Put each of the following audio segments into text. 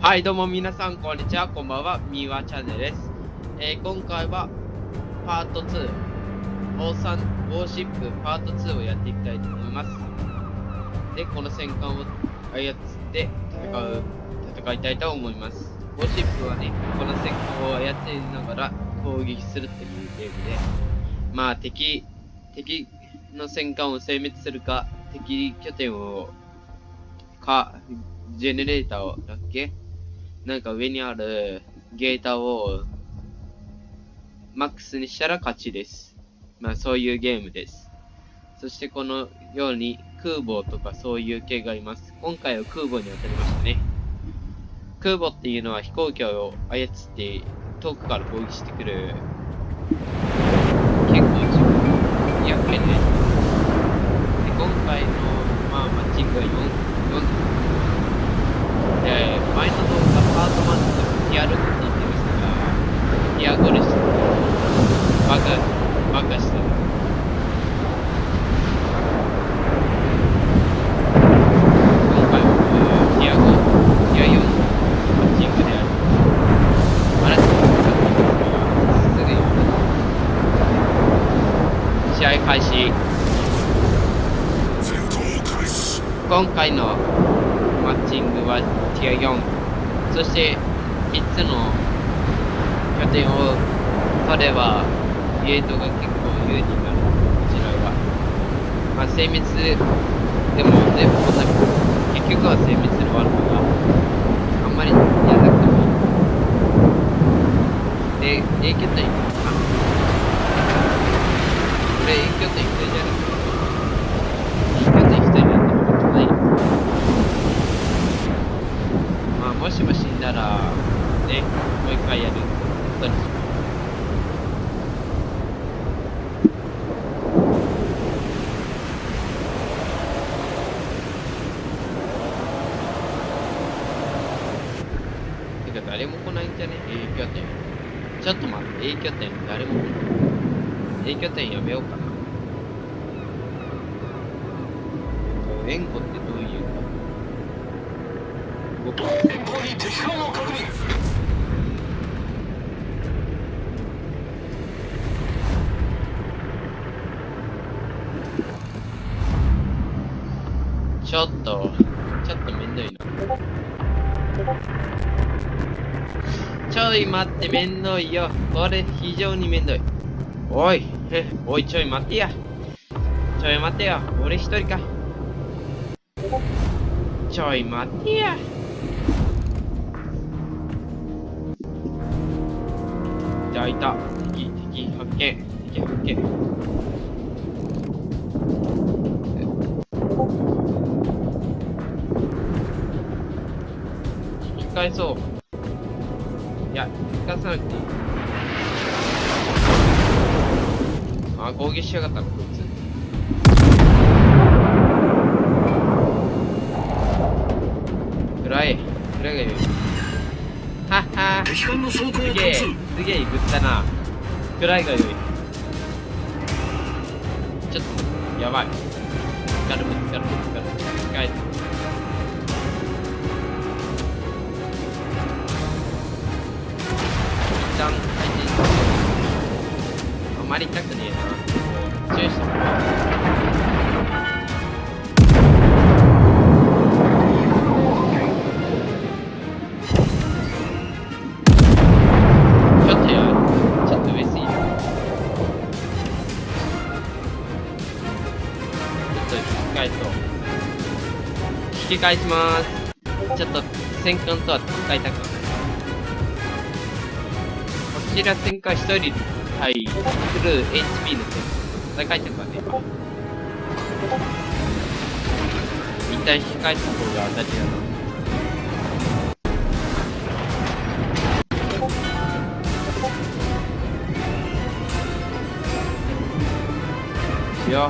はい、どうも皆さん、こんにちは。こんばんは。ミーワチャンネルです。今回はパート2、オーサンウォーシップパート2をやっていきたいと思います。で、この戦艦を操って戦いたいと思います。ウォーシップはね、この戦艦を操りながら攻撃するっていうゲームで、まあ敵の戦艦を殲滅するか、敵拠点をジェネレーターだっけ、なんか上にあるゲータをマックスにしたら勝ちです。まあそういうゲームです。そしてこのように空母とかそういう系がいます。今回は空母に当たりましたね。空母っていうのは飛行機を操って遠くから攻撃してくる結構厄介なやつ。で、今回のマッチングは4で、前の動画パート1でティア6って言ってましたが、ティア5でした。バカした。今回はティア5、ティア4のマッチングである。あなたのすぐに試合開始。今回のマッチングはティア4、そして3つの拠点を取ればゲートが結構有利になる。こちらはまあ殲滅でも全部こんな結局は殲滅で終わるからあんまりやらなくてもいい。で A 拠点行こうかな。これ A 拠点1人じゃなくて B 拠点1人なんてことない。まあもしも死んだらね、もう一回やることにします。てか誰も来ないんじゃね？ A 拠点。ちょっと待って、A 拠点誰も来ない。A 拠点やめようかな。援護ってどういうか。前方に敵艦を確認。ちょっとめんどいな。ちょい待って、めんどいよ。これ非常にめんどい。おい、ちょい待ってや。ちょい待ってよ。俺一人か。ちょい待ってや。いた。敵発見。敵発見。引き返そう。いや、引き返さなくていい。あ、攻撃しやがったな、こいつ。暗いがいる。はっはー。敵艦の装甲をすげえグったな。暗いが良い。ちょっとやばい。ぶつかる。帰って。一旦回転して。あまり痛くねえな。注意してもらおう。引き返しまーす。ちょっと戦艦とは戦いたくない。こちら戦艦1人対フル HP の戦いたくはね。一旦引き返した方が当たりだな。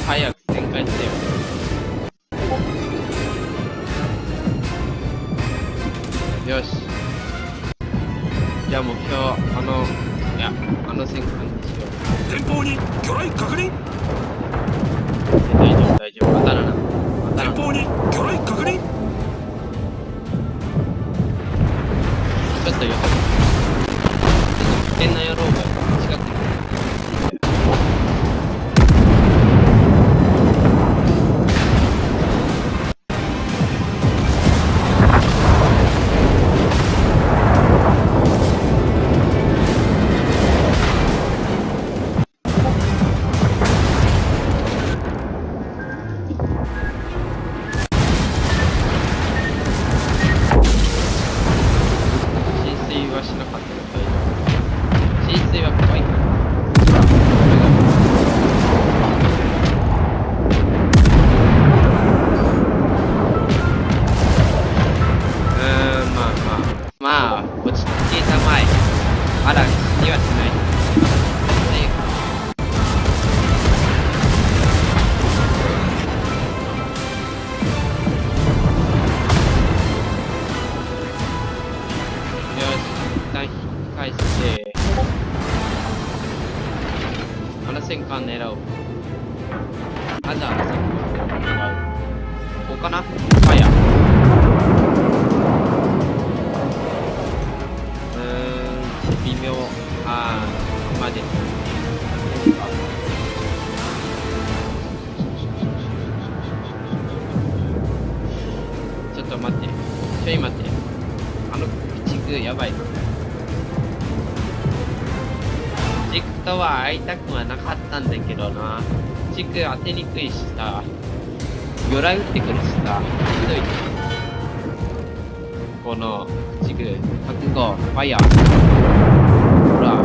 早く旋回してよ。よし。じゃあ目標、あの戦艦にしよう。前方に魚雷確認。大丈夫。当たらな。前方に魚雷確認。まあ、落ち着いたまえ。まだ死にはしない。よし、一旦引き返して、あの戦艦狙おう。まずあの戦艦狙う。ここかな？ファイヤー。微妙。まで。ちょっと待って。ちょい待って。あの口具やばいな。ジクとは会いたくはなかったんだけどな。ジク当てにくいしさ。魚雷撃ってくるしさ。ひどい。この口具、覚悟、ファイヤー。ほら。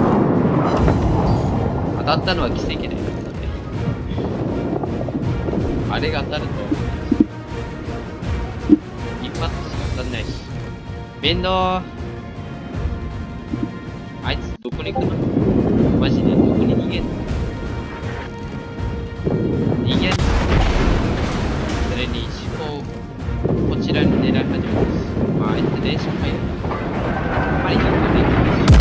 当たったのは奇跡だよ。あれが当たると、一発しか当たんないし。面倒。あいつどこに行くの？マジでどこに逃げんの？逃げんの？それに思考、こちらに狙い始めます。まあ、あいつ練習入る。パリに行くべきです。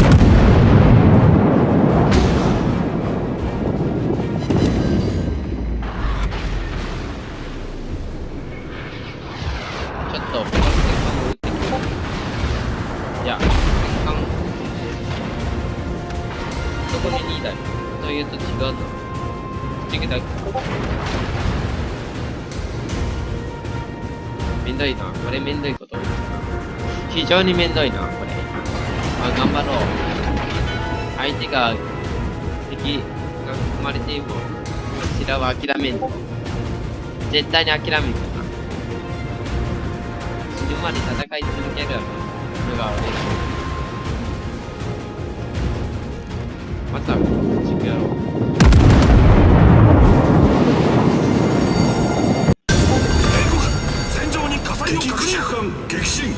ちょっと他の戦艦を撃ってきます。いや、戦艦どこに2台というと違うな。違う。めんどいな。これめんどいこと。非常にめんどいな、これ。まあ、頑張ろう。相手が敵が囲まれても、こちらは諦めん。絶対に諦めんかな。死ぬまで戦い続けるのが俺。また、地区やろう。敵駆逐艦撃沈。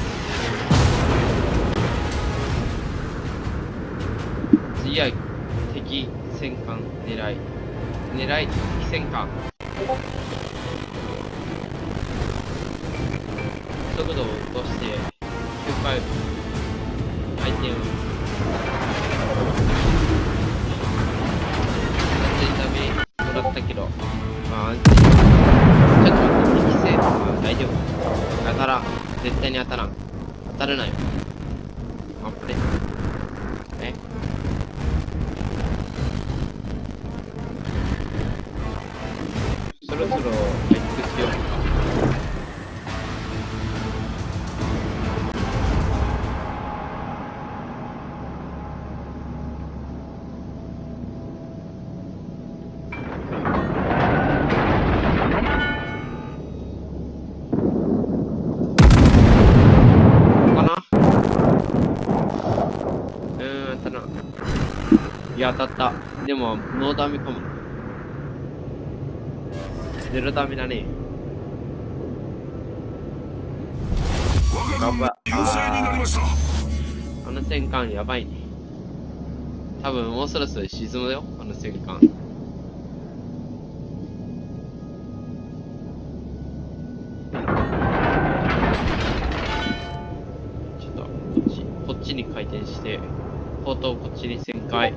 次は敵戦艦狙い敵戦艦。速度を落として9回相手を熱いためもらったけど、まあ安心。ちょっと待って、敵戦艦大丈夫？当たらん。絶対に当たらん。当たるなよ。あ、これ。そろそろ回復しようか。いや、当たった。でも、ノーダメかもな。ゼロダメだね。我が軍が優勢になりました。あの戦艦やばいね。多分もうそろそろ沈むよ、あの戦艦。ちょっとこっちに回転して、砲塔こっちに旋回。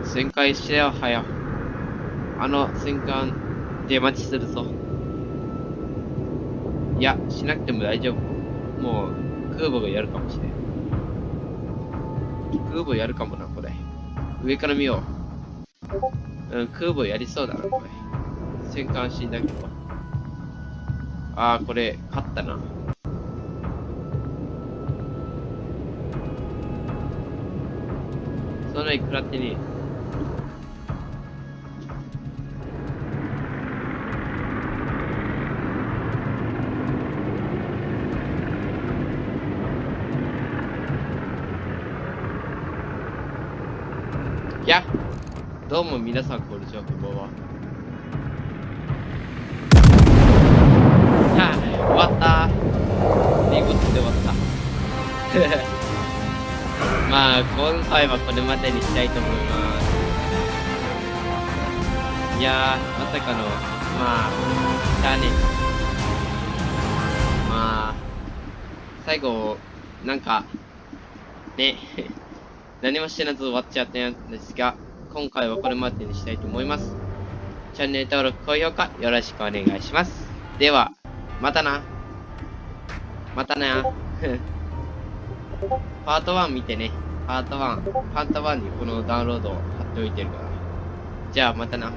旋回してよ、早。あの戦艦出待ちするぞ。いや、しなくても大丈夫。もう空母がやるかもしれん。空母やるかもな、これ。上から見よう。空母やりそうだな、これ。戦艦死んだけど。これ、勝ったな。そのいくらってね。いや、どうも皆さんこんにちは、こんばんは。終わっ今回はこれまでにしたいと思います。いやー、まさかの、まあ、しゃあねえ。まあ、最後、なんか、ね、何も知らず終わっちゃったんですが、今回はこれまでにしたいと思います。チャンネル登録、高評価、よろしくお願いします。では、またな。またな。パート1見てね。パート1にこのダウンロードを貼っておいてるから。じゃあ、またな。